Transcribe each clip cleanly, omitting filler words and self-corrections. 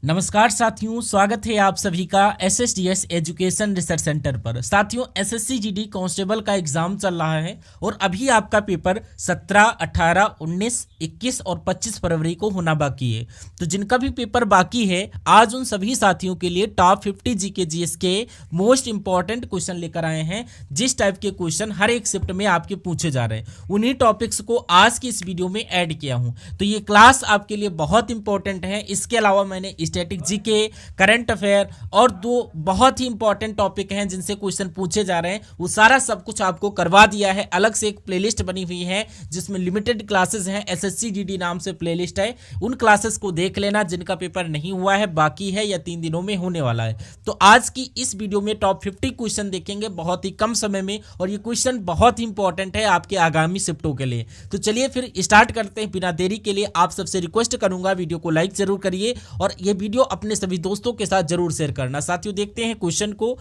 नमस्कार साथियों, स्वागत है आप सभी का एसएसडीएस एजुकेशन रिसर्च सेंटर पर। साथियों, एसएससी जीडी कांस्टेबल का एग्जाम चल रहा है और अभी आपका पेपर 17, 18, 19, 21 और 25 फरवरी को होना बाकी है। तो जिनका भी पेपर बाकी है, आज उन सभी साथियों के लिए टॉप 50 जीके जीएस के मोस्ट इंपॉर्टेंट क्वेश्चन लेकर आए हैं। जिस टाइप के क्वेश्चन हर एक शिफ्ट में आपके पूछे जा रहे हैं, उन्हीं टॉपिक्स को आज की इस वीडियो में ऐड किया हूं। तो ये क्लास आपके लिए बहुत इंपॉर्टेंट है। इसके अलावा मैंने स्टैटिक जीके, करंट अफेयर और दो बहुत ही इंपॉर्टेंट टॉपिक हैं जिनसे क्वेश्चन पूछे जा रहे हैं, वो सारा सब कुछ आपको करवा दिया है। अलग से एक प्लेलिस्ट बनी हुई है जिसमें लिमिटेड क्लासेस हैं, एसएससी जीडी नाम से प्लेलिस्ट है। उन क्लासेस को देख लेना जिनका पेपर नहीं हुआ है, बाकी है या 3 दिनों में होने वाला है। तो आज की इस वीडियो में टॉप 50 क्वेश्चन देखेंगे बहुत ही कम समय में, और ये क्वेश्चन बहुत ही इंपॉर्टेंट है आपके आगामी शिफ्टों के लिए। तो चलिए फिर स्टार्ट करते हैं बिना देरी के लिए। आप सबसे रिक्वेस्ट करूंगा, वीडियो को लाइक जरूर करिए और ये वीडियो अपने सभी दोस्तों के साथ जरूर शेयर करना। साथियों, देखते हैं क्वेश्चन को।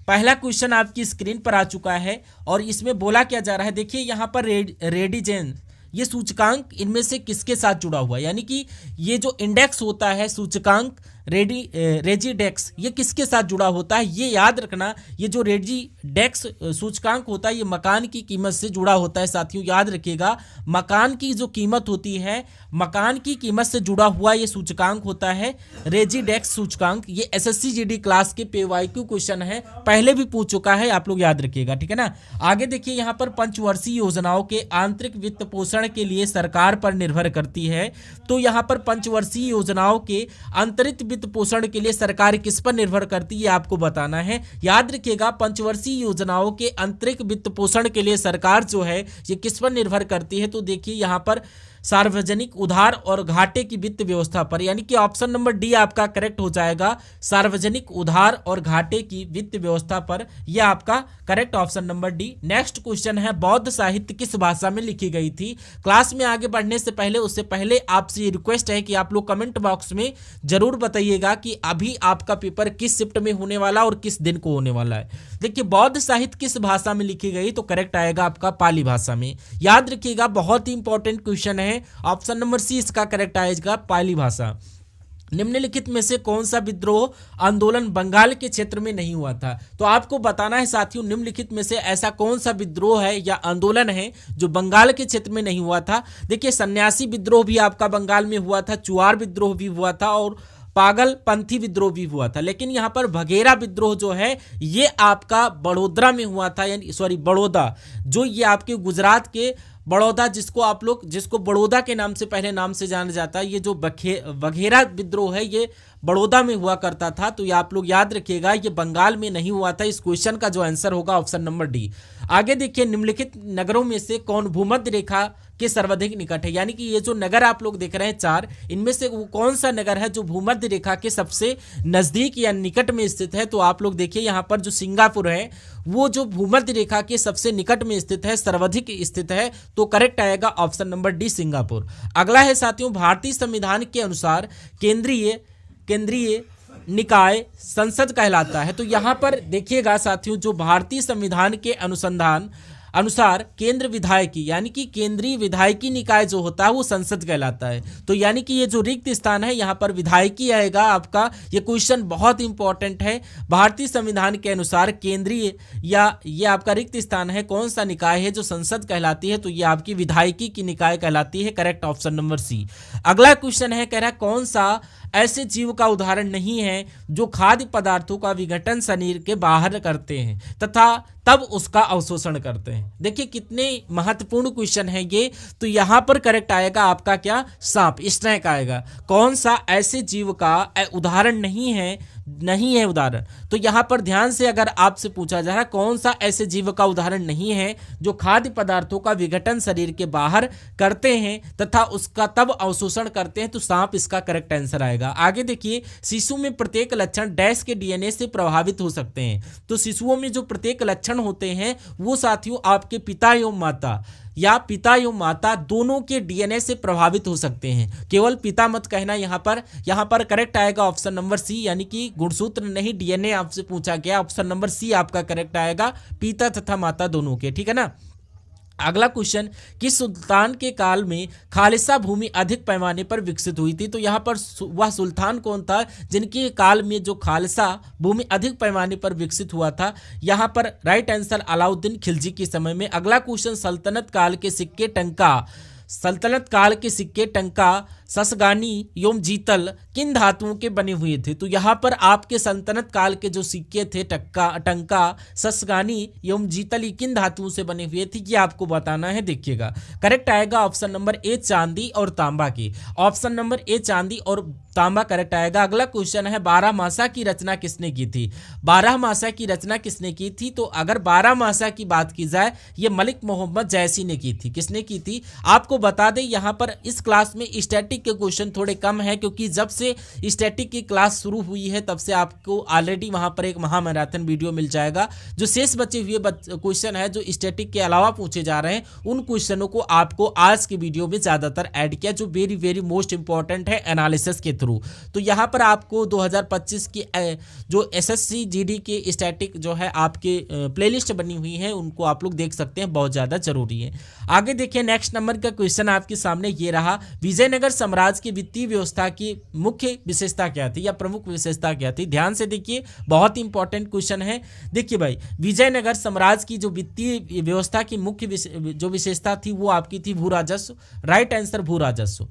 पहला क्वेश्चन आपकी स्क्रीन पर आ चुका है और इसमें बोला क्या जा रहा है, देखिए यहां पर रेडिजेन, ये सूचकांक इनमें से किसके साथ जुड़ा हुआ है, यानी कि ये जो इंडेक्स होता है सूचकांक रेजिडेक्स, ये किसके साथ जुड़ा होता है। ये याद रखना, ये जो रेजिडेक्स सूचकांक होता है ये मकान की कीमत से जुड़ा होता है। साथियों याद रखिएगा, मकान की जो कीमत होती है, मकान की कीमत से जुड़ा हुआ ये सूचकांक होता है रेजिडेक्स सूचकांक। ये एसएससी जीडी क्लास के पेवाईक्यू क्वेश्चन है, पहले भी पूछ चुका है, आप लोग याद रखिएगा, ठीक है ना। आगे देखिए, यहाँ पर पंचवर्षीय योजनाओं के आंतरिक वित्त पोषण के लिए सरकार पर निर्भर करती है। तो यहाँ पर पंचवर्षीय योजनाओं के आंतरिक वित्त पोषण के लिए सरकार किस पर निर्भर करती है, आपको बताना है। याद रखिएगा, पंचवर्षीय योजनाओं के आंतरिक वित्त पोषण के लिए सरकार जो है ये किस पर निर्भर करती है। तो देखिए यहाँ पर सार्वजनिक उधार और घाटे की वित्त व्यवस्था पर, यानी कि ऑप्शन नंबर डी आपका करेक्ट हो जाएगा, सार्वजनिक उधार और घाटे की वित्त व्यवस्था पर, यह आपका correct option number D. Next question है, बौद्ध साहित्य किस भाषा में लिखी गई थी। क्लास में आगे बढ़ने से पहले, उससे पहले आपसे ये रिक्वेस्ट है कि आप लोग कमेंट बॉक्स में जरूर बताइएगा कि अभी आपका पेपर किस शिफ्ट में होने वाला और किस दिन को होने वाला है। देखिए, बौद्ध साहित्य किस भाषा में लिखी गई, तो करेक्ट आएगा आपका पाली भाषा में। याद रखिएगा, बहुत ही इंपॉर्टेंट क्वेश्चन है, ऑप्शन नंबर सी इसका करेक्ट आएगा, पाली भाषा। निम्नलिखित में से कौन सा विद्रोह आंदोलन बंगाल के क्षेत्र में नहीं हुआ था। तो आपको बताना है साथियों, निम्नलिखित में से ऐसा कौन सा विद्रोह है या आंदोलन है जो बंगाल के क्षेत्र में नहीं हुआ था। देखिए, सन्यासी विद्रोह भी आपका बंगाल में हुआ था, चुआर विद्रोह भी हुआ था और पागलपंथी विद्रोह भी हुआ था। लेकिन यहाँ पर भगेरा विद्रोह जो है ये आपका बड़ोदरा में हुआ था, यानी सॉरी बड़ौदा, जो ये आपके गुजरात के बड़ौदा, जिसको बड़ौदा के नाम से पहले नाम से जाना जाता है, ये जो बघेरा विद्रोह है ये बड़ौदा में हुआ करता था। तो ये आप लोग याद रखिएगा, ये बंगाल में नहीं हुआ था। इस क्वेश्चन का जो आंसर होगा ऑप्शन नंबर डी। आगे देखिए, निम्नलिखित नगरों में से कौन भूमध्य रेखा के सर्वाधिक निकट है, यानी कि ये जो नगर आप लोग देख रहे हैं 4, इनमें से वो कौन सा नगर है जो भूमध्य रेखा के सबसे नजदीक या निकट में स्थित है। तो आप लोग देखिए, यहाँ पर जो सिंगापुर है वो जो भूमध्य रेखा के सबसे निकट में स्थित है, सर्वाधिक स्थित है। तो करेक्ट आएगा ऑप्शन नंबर डी, सिंगापुर। अगला है साथियों, भारतीय संविधान के अनुसार केंद्रीय निकाय संसद कहलाता है। तो यहां पर देखिएगा साथियों, जो भारतीय संविधान के अनुसार केंद्र विधायकी, यानी कि केंद्रीय विधायकी निकाय जो होता है वो संसद कहलाता है। तो यानी कि ये जो रिक्त स्थान है यहाँ पर विधायकी आएगा आपका। ये क्वेश्चन बहुत इंपॉर्टेंट है। भारतीय संविधान के अनुसार केंद्रीय या ये आपका रिक्त स्थान है, कौन सा निकाय है जो संसद कहलाती है, तो ये आपकी विधायकी की निकाय कहलाती है। Correct option number C. अगला क्वेश्चन है, कह रहा है कौन सा ऐसे जीव का उदाहरण नहीं है जो खाद्य पदार्थों का विघटन शरीर के बाहर करते हैं तथा तब उसका अवशोषण करते हैं। देखिए कितने महत्वपूर्ण क्वेश्चन है ये। तो यहां पर करेक्ट आएगा आपका क्या, सांप, स्नेक आएगा। कौन सा ऐसे जीव का उदाहरण नहीं है उदाहरण। तो यहां पर ध्यान से अगर आपसे पूछा जा रहा है कौन सा ऐसे जीव का उदाहरण नहीं है जो खाद्य पदार्थों का विघटन शरीर के बाहर करते हैं तथा उसका तब अवशोषण करते हैं, तो सांप इसका करेक्ट आंसर आएगा। आगे देखिए, शिशु में प्रत्येक लक्षण डैश के डीएनए से प्रभावित हो सकते हैं। तो शिशुओं में जो प्रत्येक लक्षण होते हैं वो साथियों आपके पिता एवं माता दोनों के डीएनए से प्रभावित हो सकते हैं। केवल पिता मत कहना, यहाँ पर करेक्ट आएगा ऑप्शन नंबर सी, यानी कि गुणसूत्र नहीं डीएनए आपसे पूछा गया। ऑप्शन नंबर सी आपका करेक्ट आएगा, पिता तथा माता दोनों के, ठीक है ना। अगला क्वेश्चन, किस सुल्तान के काल में खालिसा भूमि अधिक पैमाने पर विकसित हुई थी? तो यहाँ पर वह सुल्तान कौन था जिनके काल में जो खालिसा भूमि अधिक पैमाने पर विकसित हुआ था? यहाँ पर राइट आंसर अलाउद्दीन खिलजी के समय में। अगला क्वेश्चन, सल्तनत काल के सिक्के टंका ससगानी एवं जीतल किन धातुओं के बने हुए थे? तो यहाँ पर आपके सल्तनत काल के जो सिक्के थे टंका ससगानी एवं जीतल किन धातुओं से बने हुए थे, ये आपको बताना है। देखिएगा करेक्ट आएगा ऑप्शन नंबर ए चांदी और तांबा की। ऑप्शन नंबर ए चांदी और तांबा करेक्ट आएगा। अगला क्वेश्चन है, बारहमासा की रचना किसने की थी? बारहमासा की रचना किसने की थी? तो अगर बारहमासा की बात की जाए, ये मलिक मोहम्मद जैसी ने की थी। किसने की थी? आपको बता दें यहाँ पर इस क्लास में स्टैटिक के क्वेश्चन थोड़े कम है, क्योंकि जब से स्टैटिक की क्लास शुरू हुई है तब से आपको ऑलरेडी वहां पर एक महामैराथन वीडियो मिल जाएगा। जो शेष बचे हुए क्वेश्चन है जो स्टैटिक के अलावा पूछे जा रहे हैं, उन क्वेश्चनों को आपको आज के वीडियो में ज्यादातर ऐड किया, जो वेरी वेरी मोस्ट इंपॉर्टेंट है एनालिसिस के थ्रू। तो यहाँ पर आपको 2025 की जो एसएससी जीडी के स्टैटिक जो है आपके प्लेलिस्ट बनी हुई है, उनको आप लोग देख सकते हैं, बहुत ज्यादा जरूरी है। आगे देखिए नेक्स्ट नंबर का क्वेश्चन आपके सामने ये रहा, विजयनगर साम्राज्य की वित्तीय व्यवस्था की मुख्य विशेषता क्या थी या प्रमुख विशेषता क्या थी? ध्यान से देखिए, बहुत इंपॉर्टेंट क्वेश्चन है। देखिए भाई, विजयनगर साम्राज्य की जो वित्तीय व्यवस्था की मुख्य जो विशेषता थी वो आपकी थी भू राजस्व। राइट आंसर भू राजस्व।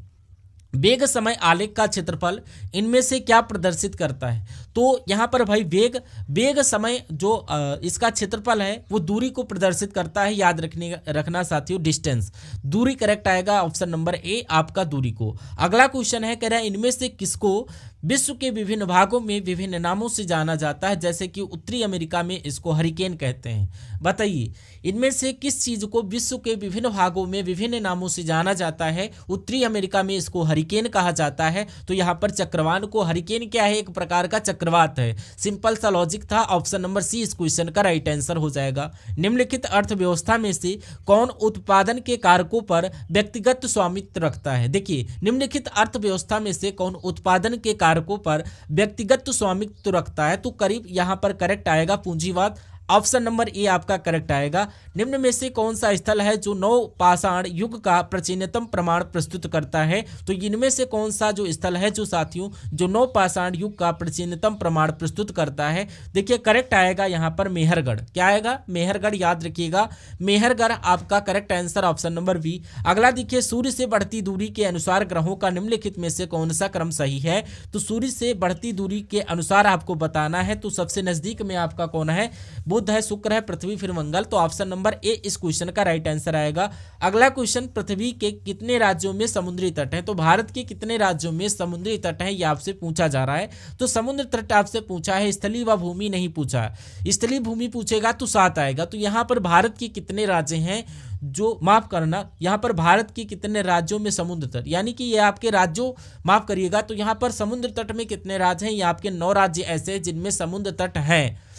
वेग समय आलेख का क्षेत्रफल इनमें से क्या प्रदर्शित करता है? तो यहाँ पर भाई वेग समय जो इसका क्षेत्रफल है वो दूरी को प्रदर्शित करता है। याद रखना साथियों, डिस्टेंस, दूरी करेक्ट आएगा ऑप्शन नंबर ए आपका दूरी को। अगला क्वेश्चन है, कह रहा है इनमें से किसको विश्व के विभिन्न भागों में विभिन्न नामों से जाना जाता है? जैसे कि उत्तरी अमेरिका में इसको हरिकेन कहते हैं। बताइए इनमें से किस चीज को विश्व के विभिन्न भागों में विभिन्न नामों से जाना जाता है? उत्तरी अमेरिका में इसको हरिकेन कहा जाता है। तो यहाँ पर चक्रवात को, हरिकेन क्या है? एक प्रकार का चक्रवात है। सिंपल सा लॉजिक था। ऑप्शन नंबर सी इस क्वेश्चन का राइट आंसर हो जाएगा। निम्नलिखित अर्थव्यवस्था में से कौन उत्पादन के कारकों पर व्यक्तिगत स्वामित्व रखता है? देखिए, निम्नलिखित अर्थव्यवस्था में से कौन उत्पादन के कारकों पर व्यक्तिगत स्वामित्व रखता है? तो करीब यहाँ पर करेक्ट आएगा पूंजीवाद। ऑप्शन नंबर ए आपका करेक्ट आएगा। निम्न में से कौन सा स्थल है जो नवपाषाण युग का प्राचीनतम प्रमाण प्रस्तुत करता है? तो इनमें से कौन सा जो स्थल है जो साथियों जो नवपाषाण युग का प्राचीनतम प्रमाण प्रस्तुत करता है? देखिए करेक्ट आएगा यहाँ पर मेहरगढ़। क्या आएगा? मेहरगढ़। याद रखिएगा, मेहरगढ़ आपका correct answer option number B. अगला देखिए, सूर्य से बढ़ती दूरी के अनुसार ग्रहों का निम्नलिखित में से कौन सा क्रम सही है? तो सूर्य से बढ़ती दूरी के अनुसार आपको बताना है। तो सबसे नजदीक में आपका कौन है? बुध है, शुक्र है, पृथ्वी, फिर मंगल। तो ऑप्शन नंबर ए इस क्वेश्चन का राइट आंसर आएगा। अगला क्वेश्चन, पृथ्वी के कितने राज्यों में समुद्री तट है? तो भारत के कितने राज्यों में समुद्री तट है, ये आपसे पूछा जा रहा है। तो समुद्र तट आपसे पूछा है, स्थलीय व भूमि नहीं पूछा। स्थलीय भूमि पूछेगा तो 7 आएगा। तो यहाँ पर भारत के कितने राज्य हैं जो, माफ करना, यहाँ पर भारत के कितने राज्यों में समुद्र तट, यानी कि ये आपके राज्यों, माफ करिएगा, तो यहाँ पर समुद्र तट में कितने राज्य हैं? ये आपके 9 राज्य ऐसे हैं जिनमें समुद्र तट है।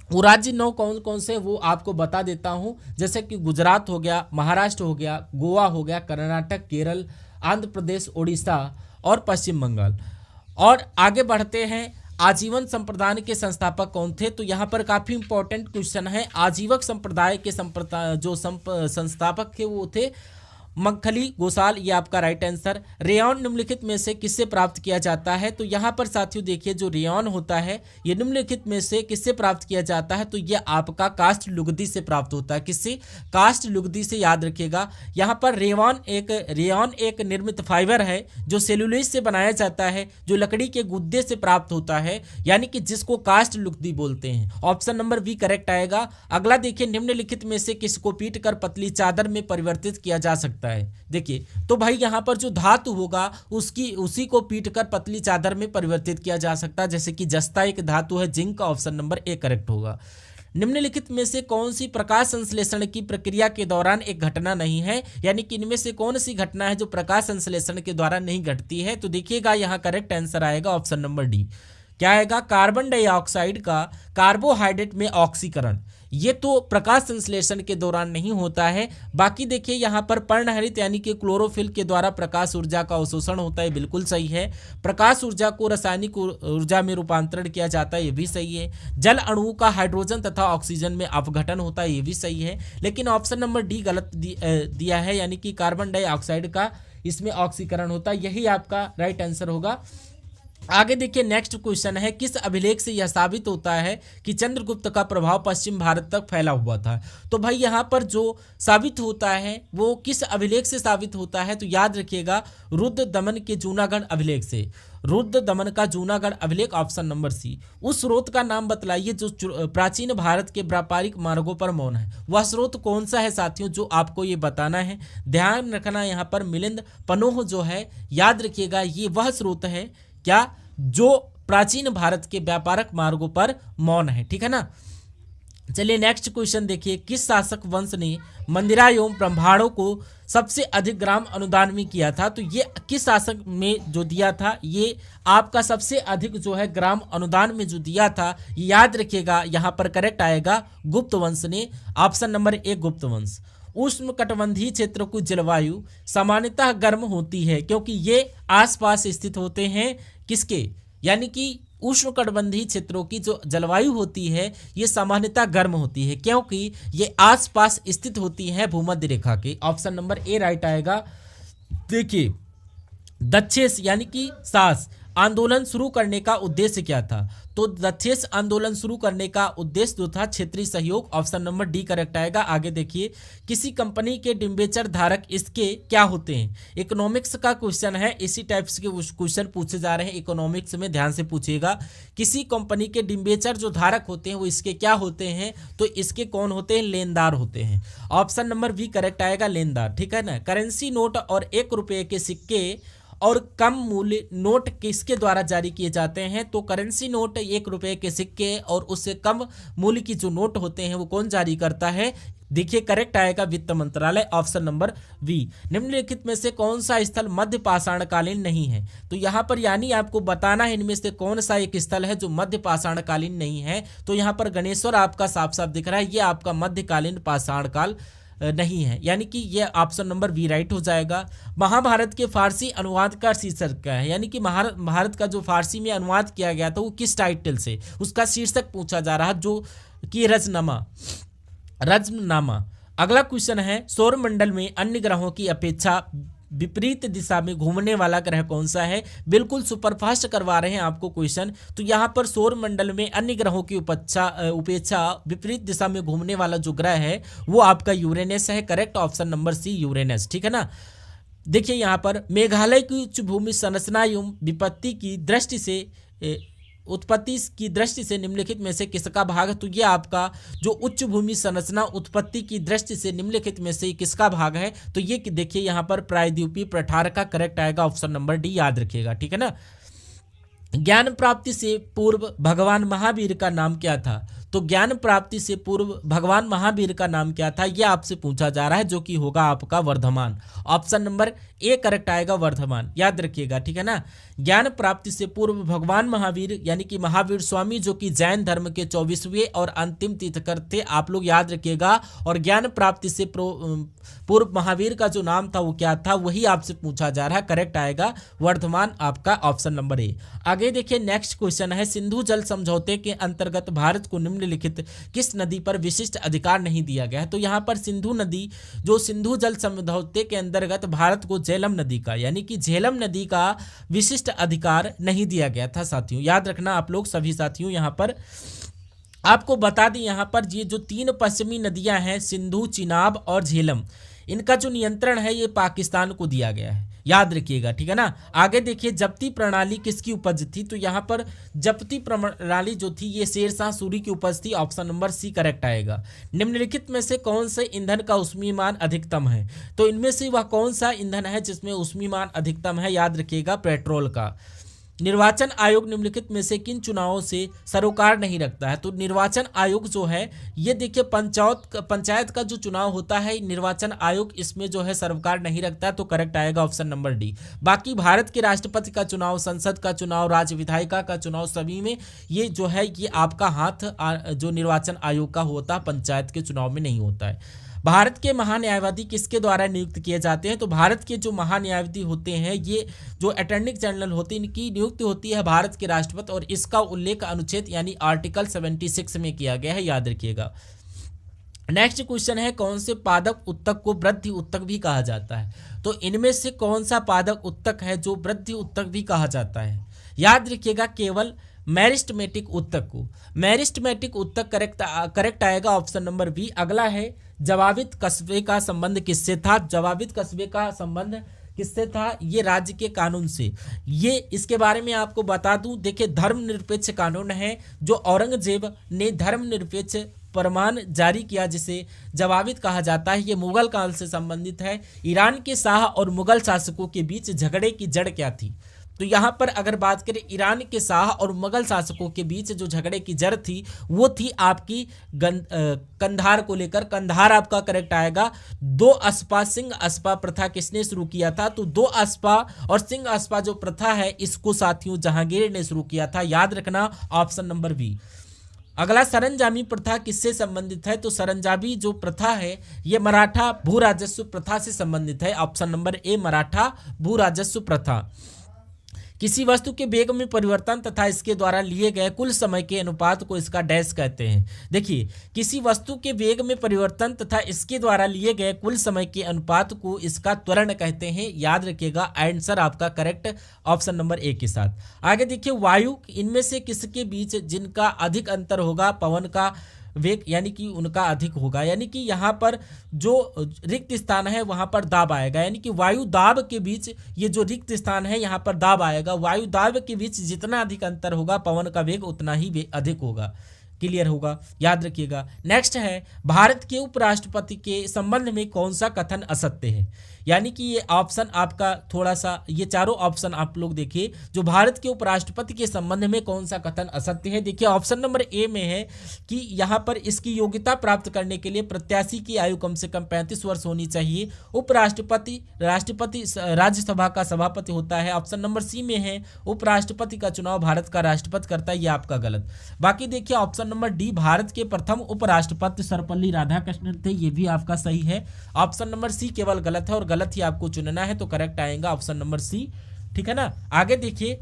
वो राज्य 9 कौन कौन से वो आपको बता देता हूं, जैसे कि गुजरात हो गया, महाराष्ट्र हो गया, गोवा हो गया, कर्नाटक, केरल, आंध्र प्रदेश, उड़ीसा और पश्चिम बंगाल। और आगे बढ़ते हैं, आजीवन संप्रदाय के संस्थापक कौन थे? तो यहाँ पर काफी इंपॉर्टेंट क्वेश्चन है। आजीवक संप्रदाय के संस्थापक थे वो थे मक्खली गोसाल। ये आपका राइट आंसर। रेयॉन निम्नलिखित में से किससे प्राप्त किया जाता है? तो यहाँ पर साथियों देखिए, जो रेयॉन होता है ये निम्नलिखित में से किससे प्राप्त किया जाता है? तो ये आपका कास्ट लुगदी से प्राप्त होता है। किससे? कास्ट लुगदी से। याद रखिएगा, यहाँ पर रेयॉन एक निर्मित फाइबर है जो सेलुलोज से बनाया जाता है, जो लकड़ी के गुद्दे से प्राप्त होता है, यानी कि जिसको कास्ट लुगदी बोलते हैं। ऑप्शन नंबर बी करेक्ट आएगा। अगला देखिए, निम्नलिखित में से किसको पीट कर पतली चादर में परिवर्तित किया जा सकता है? देखिए, तो भाई यहाँ पर जो धातु होगा उसी को पीटकर पतली चादर में परिवर्तित किया जा सकता है, जैसे कि जस्ता एक धातु है, जिंक का ऑप्शन नंबर ए करेक्ट होगा। निम्नलिखित में से कौन सी प्रकाश संश्लेषण की प्रक्रिया के दौरान एक घटना नहीं है? यानी कि इनमें से कौन सी घटना है जो प्रकाश संश्लेषण के द्वारा नहीं घटती है? तो देखिएगा यहाँ करेक्ट आंसर आएगा ऑप्शन नंबर डी। क्या आएगा, कार्बन डाइऑक्साइड का कार्बोहाइड्रेट में ऑक्सीकरण। ये तो प्रकाश संश्लेषण के दौरान नहीं होता है। बाकी देखिए यहाँ पर पर्णहरित यानी कि क्लोरोफिल के द्वारा प्रकाश ऊर्जा का अवशोषण होता है, बिल्कुल सही है। प्रकाश ऊर्जा को रासायनिक ऊर्जा में रूपांतरण किया जाता है, ये भी सही है। जल अणुओं का हाइड्रोजन तथा ऑक्सीजन में अपघटन होता है, ये भी सही है। लेकिन ऑप्शन नंबर डी गलत दिया है, यानी कि कार्बन डाइऑक्साइड का इसमें ऑक्सीकरण होता है, यही आपका राइट आंसर होगा। आगे देखिए नेक्स्ट क्वेश्चन है, किस अभिलेख से यह साबित होता है कि चंद्रगुप्त का प्रभाव पश्चिम भारत तक फैला हुआ था। तो भाई यहाँ पर जो साबित होता है वो किस अभिलेख से साबित होता है, तो याद रखिएगा रुद्र दमन के जूनागढ़ अभिलेख से। रुद्र दमन का जूनागढ़ अभिलेख, ऑप्शन नंबर सी। उस स्रोत का नाम बतलाइए जो प्राचीन भारत के व्यापारिक मार्गों पर मौन है। वह स्रोत कौन सा है साथियों, जो आपको ये बताना है। ध्यान रखना यहाँ पर मिलिंद पनोह जो है, याद रखिएगा ये वह स्रोत है क्या, जो प्राचीन भारत के व्यापारिक मार्गों पर मौन है, ठीक है ना। चलिए नेक्स्ट क्वेश्चन देखिए, किस शासक वंश ने मंदिरा एवं ब्रह्मांडों को सबसे अधिक ग्राम अनुदान में किया था। तो ये किस शासक में जो दिया था, ये आपका सबसे अधिक जो है ग्राम अनुदान में जो दिया था, याद रखिएगा यहाँ पर करेक्ट आएगा गुप्त वंश ने, ऑप्शन नंबर ए गुप्त वंश। उष्णकटिबंधीय क्षेत्र की जलवायु सामान्यतः गर्म होती है क्योंकि ये आसपास स्थित होते हैं किसके, यानी कि उष्णकटिबंधीय क्षेत्रों की जो जलवायु होती है ये सामान्यतः गर्म होती है क्योंकि ये आसपास स्थित होती है भूमध्य रेखा के। ऑप्शन नंबर ए राइट आएगा। देखिए दक्षेस यानी कि सास आंदोलन शुरू करने का उद्देश्य क्या था, तो दक्षेस आंदोलन शुरू करने का उद्देश्य जो था क्षेत्रीय सहयोग, ऑप्शन नंबर डी करेक्ट आएगा। आगे देखिए, किसी कंपनी के डिबेंचर धारक इसके क्या होते हैं। इकोनॉमिक्स का क्वेश्चन है, इसी टाइप्स के क्वेश्चन पूछे जा रहे हैं इकोनॉमिक्स में, ध्यान से पूछिएगा। किसी कंपनी के डिबेंचर जो धारक होते हैं वो इसके क्या होते हैं, तो इसके कौन होते हैं, लेनदार होते हैं। ऑप्शन नंबर बी करेक्ट आएगा, लेनदार, ठीक है ना। करेंसी नोट और 1 रुपये के सिक्के और कम मूल्य नोट किसके द्वारा जारी किए जाते हैं, तो करेंसी नोट 1 रुपये के सिक्के और उससे कम मूल्य की जो नोट होते हैं वो कौन जारी करता है, देखिए करेक्ट आएगा वित्त मंत्रालय, ऑप्शन नंबर बी। निम्नलिखित में से कौन सा स्थल मध्य पाषाणकालीन नहीं है, तो यहाँ पर यानी आपको बताना है इनमें से कौन सा एक स्थल है जो मध्य पाषाणकालीन नहीं है। तो यहाँ पर गणेश्वर आपका साफ साफ दिख रहा है, ये आपका मध्यकालीन पाषाणकाल नहीं है, यानी कि ये ऑप्शन नंबर बी राइट हो जाएगा। महाभारत के फारसी अनुवाद का शीर्षक क्या है, यानी कि महाभारत का जो फारसी में अनुवाद किया गया था वो किस टाइटल से, उसका शीर्षक पूछा जा रहा है, जो कि रज्मनामा। अगला क्वेश्चन है, सौरमंडल में अन्य ग्रहों की अपेक्षा विपरीत दिशा में घूमने वाला ग्रह कौन सा है। बिल्कुल सुपरफास्ट करवा रहे हैं आपको क्वेश्चन। तो यहाँ पर सौर मंडल में अन्य ग्रहों की उपेक्षा विपरीत दिशा में घूमने वाला जो ग्रह है वो आपका यूरेनस है, correct, option number C Uranus, ठीक है ना। देखिए यहाँ पर मेघालय की उच्च भूमि संरचना एवं उत्पत्ति की दृष्टि से निम्नलिखित में से किसका भाग है, तो ये आपका जो उच्च भूमि संरचना उत्पत्ति की दृष्टि से निम्नलिखित में से किसका भाग है, तो ये देखिए यहाँ पर प्रायद्वीपीय पठार का करेक्ट आएगा, ऑप्शन नंबर डी, याद रखिएगा, ठीक है ना। ज्ञान प्राप्ति से पूर्व भगवान महावीर का नाम क्या था, तो ज्ञान प्राप्ति से पूर्व भगवान महावीर का नाम क्या था, यह आपसे पूछा जा रहा है, जो कि होगा आपका Vardhaman, option number A correct आएगा, वर्धमान, याद रखिएगा, ठीक है ना। ज्ञान प्राप्ति से पूर्व भगवान महावीर यानी कि महावीर स्वामी जो कि जैन धर्म के 24वें और अंतिम तीर्थकर थे, आप लोग याद रखिएगा। और ज्ञान प्राप्ति से पूर्व महावीर का जो नाम था वो क्या था, वही आपसे पूछा जा रहा है, करेक्ट आएगा वर्धमान, आपका ऑप्शन नंबर ए। आगे देखिए नेक्स्ट क्वेश्चन है, सिंधु जल समझौते के अंतर्गत भारत को निम्नलिखित किस नदी पर विशिष्ट अधिकार नहीं दिया गया है, तो यहाँ पर सिंधु नदी जो सिंधु जल समझौते के अंतर्गत भारत को झेलम नदी का यानी कि झेलम नदी का विशिष्ट अधिकार नहीं दिया गया था साथियों, याद रखना आप लोग सभी साथियों। यहाँ पर आपको बता दें, यहाँ पर ये जो 3 पश्चिमी नदियां हैं सिंधु, चिनाब और झेलम, इनका जो नियंत्रण है ये पाकिस्तान को दिया गया है, याद रखिएगा, ठीक है ना। आगे देखिए जप्ती प्रणाली किसकी उपज थी, तो यहाँ पर जप्ती प्रणाली जो थी ये शेरशाह सूरी की उपज थी, ऑप्शन नंबर सी करेक्ट आएगा। निम्नलिखित में से कौन से ईंधन का ऊष्मीमान अधिकतम है, तो इनमें से वह कौन सा ईंधन है जिसमें ऊष्मीमान अधिकतम है, याद रखिएगा पेट्रोल का। निर्वाचन आयोग निम्नलिखित में से किन चुनावों से सरोकार नहीं रखता है? तो निर्वाचन आयोग जो है ये देखिए पंचायत का जो चुनाव होता है निर्वाचन आयोग इसमें जो है सरोकार नहीं रखता है, तो करेक्ट आएगा ऑप्शन नंबर डी। बाकी भारत के राष्ट्रपति का चुनाव, संसद का चुनाव, राज्य विधायिका का चुनाव, सभी में ये जो है ये आपका हाथ जो निर्वाचन आयोग का होता है, पंचायत के चुनाव में नहीं होता है। भारत के महान्यायवादी किसके द्वारा नियुक्त किए जाते हैं? तो भारत के जो महान्यायवादी होते हैं ये जो अटॉर्नी जनरल होते हैं इनकी नियुक्ति होती है भारत के राष्ट्रपति, और इसका उल्लेख अनुच्छेद यानी आर्टिकल 76 में किया गया है, याद रखिएगा। नेक्स्ट क्वेश्चन है, कौन से पादप उत्तक को वृद्धि उत्तक भी कहा जाता है? तो इनमें से कौन सा पादप उत्तक है जो वृद्धि उत्तक भी कहा जाता है? याद रखिएगा केवल मेरिस्टेमेटिक उत्तक को। मेरिस्टेमेटिक उत्तक करेक्ट आएगा ऑप्शन नंबर बी। अगला है, जवाबित कस्बे का संबंध किससे था? जवाबित कस्बे का संबंध किससे था? ये राज्य के कानून से। ये इसके बारे में आपको बता दूं, देखिए धर्मनिरपेक्ष कानून है जो औरंगजेब ने धर्मनिरपेक्ष फरमान जारी किया जिसे जवाबित कहा जाता है। ये मुगल काल से संबंधित है। ईरान के शाह और मुगल शासकों के बीच झगड़े की जड़ क्या थी? तो यहाँ पर अगर बात करें ईरान के शाह और मुगल शासकों के बीच जो झगड़े की जड़ थी वो थी आपकी कंधार को लेकर। कंधार आपका करेक्ट आएगा। दो अस्पा सिंह अस्पा प्रथा किसने शुरू किया था? तो दो अस्पा और सिंह अस्पा जो प्रथा है इसको साथियों जहांगीर ने शुरू किया था, याद रखना ऑप्शन नंबर बी। अगला, सरंजामी प्रथा किससे संबंधित है? तो सरंजामी जो प्रथा है ये मराठा भू राजस्व प्रथा से संबंधित है, ऑप्शन नंबर ए मराठा भू राजस्व प्रथा। किसी वस्तु के वेग में परिवर्तन तथा इसके द्वारा लिए गए कुल समय के अनुपात को इसका डैश कहते हैं। देखिए, किसी वस्तु के वेग में परिवर्तन तथा इसके द्वारा लिए गए कुल समय के अनुपात को इसका त्वरण कहते हैं, याद रखिएगा। आंसर आपका करेक्ट ऑप्शन नंबर ए के साथ। आगे देखिए, वायु इनमें से किसके बीच जिनका अधिक अंतर होगा? पवन का वेग यानी कि उनका अधिक होगा, यानी कि यहाँ पर जो रिक्त स्थान है वहाँ पर दाब आएगा, यानी कि वायु दाब के बीच ये जो रिक्त स्थान है यहाँ पर दाब आएगा। वायु दाब के बीच जितना अधिक अंतर होगा पवन का वेग उतना ही अधिक होगा। क्लियर होगा, याद रखिएगा। नेक्स्ट है, भारत के उपराष्ट्रपति के संबंध में कौन सा कथन असत्य है? यानी कि ये ऑप्शन आपका थोड़ा सा, ये चारों ऑप्शन आप लोग देखिए, जो भारत के उपराष्ट्रपति के संबंध में कौन सा कथन असत्य है। देखिए ऑप्शन नंबर ए में है कि यहाँ पर इसकी योग्यता प्राप्त करने के लिए प्रत्याशी की आयु कम से कम 35 वर्ष होनी चाहिए। उपराष्ट्रपति राष्ट्रपति राज्यसभा का सभापति होता है। ऑप्शन नंबर सी में है, उपराष्ट्रपति का चुनाव भारत का राष्ट्रपति करता है, ये आपका गलत। बाकी देखिए ऑप्शन नंबर डी, भारत के प्रथम उपराष्ट्रपति सर्वपल्ली राधाकृष्णन थे, ये भी आपका सही है। ऑप्शन नंबर सी केवल गलत है और गलत ही आपको चुनना है, तो करेक्ट आएगा ऑप्शन नंबर सी, ठीक है ना। आगे देखिए,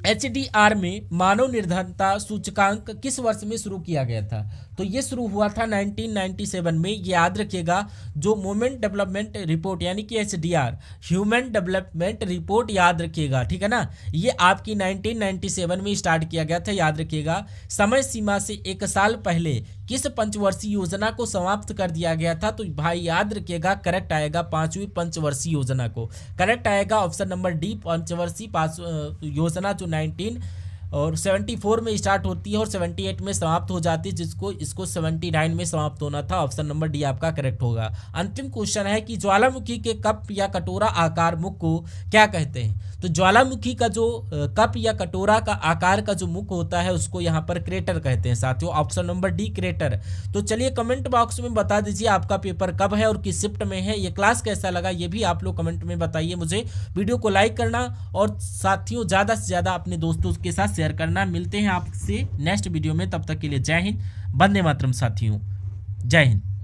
HDR में मानव निर्धनता सूचकांक किस वर्ष में शुरू किया गया था? तो ये शुरू हुआ था 1997 में, ये याद रखिएगा। जो मोमेंट डेवलपमेंट रिपोर्ट यानी कि HDR ह्यूमन डेवलपमेंट रिपोर्ट, याद रखिएगा, ठीक है ना। ये आपकी 1997 में स्टार्ट किया गया था, याद रखिएगा। समय सीमा से 1 साल पहले किस पंचवर्षीय योजना को समाप्त कर दिया गया था? तो भाई याद रखिएगा करेक्ट आएगा 5वीं पंचवर्षीय योजना को। करेक्ट आएगा ऑप्शन नंबर डी, पंचवर्षीय योजना जो 1974 में स्टार्ट होती है और 78 में समाप्त हो जाती है, जिसको इसको 79 में समाप्त होना था। ऑप्शन नंबर डी आपका करेक्ट होगा। अंतिम क्वेश्चन है कि ज्वालामुखी के कप या कटोरा आकार मुख को क्या कहते हैं? तो ज्वालामुखी का जो कप या कटोरा का आकार का जो मुख होता है उसको यहाँ पर क्रेटर कहते हैं साथियों, ऑप्शन नंबर डी क्रेटर। तो चलिए कमेंट बॉक्स में बता दीजिए आपका पेपर कब है और किस शिफ्ट में है। ये क्लास कैसा लगा ये भी आप लोग कमेंट में बताइए मुझे। वीडियो को लाइक करना और साथियों ज़्यादा से ज़्यादा अपने दोस्तों के साथ शेयर करना। मिलते हैं आपसे नेक्स्ट वीडियो में, तब तक के लिए जय हिंद, वंदे मातरम साथियों, जय हिंद।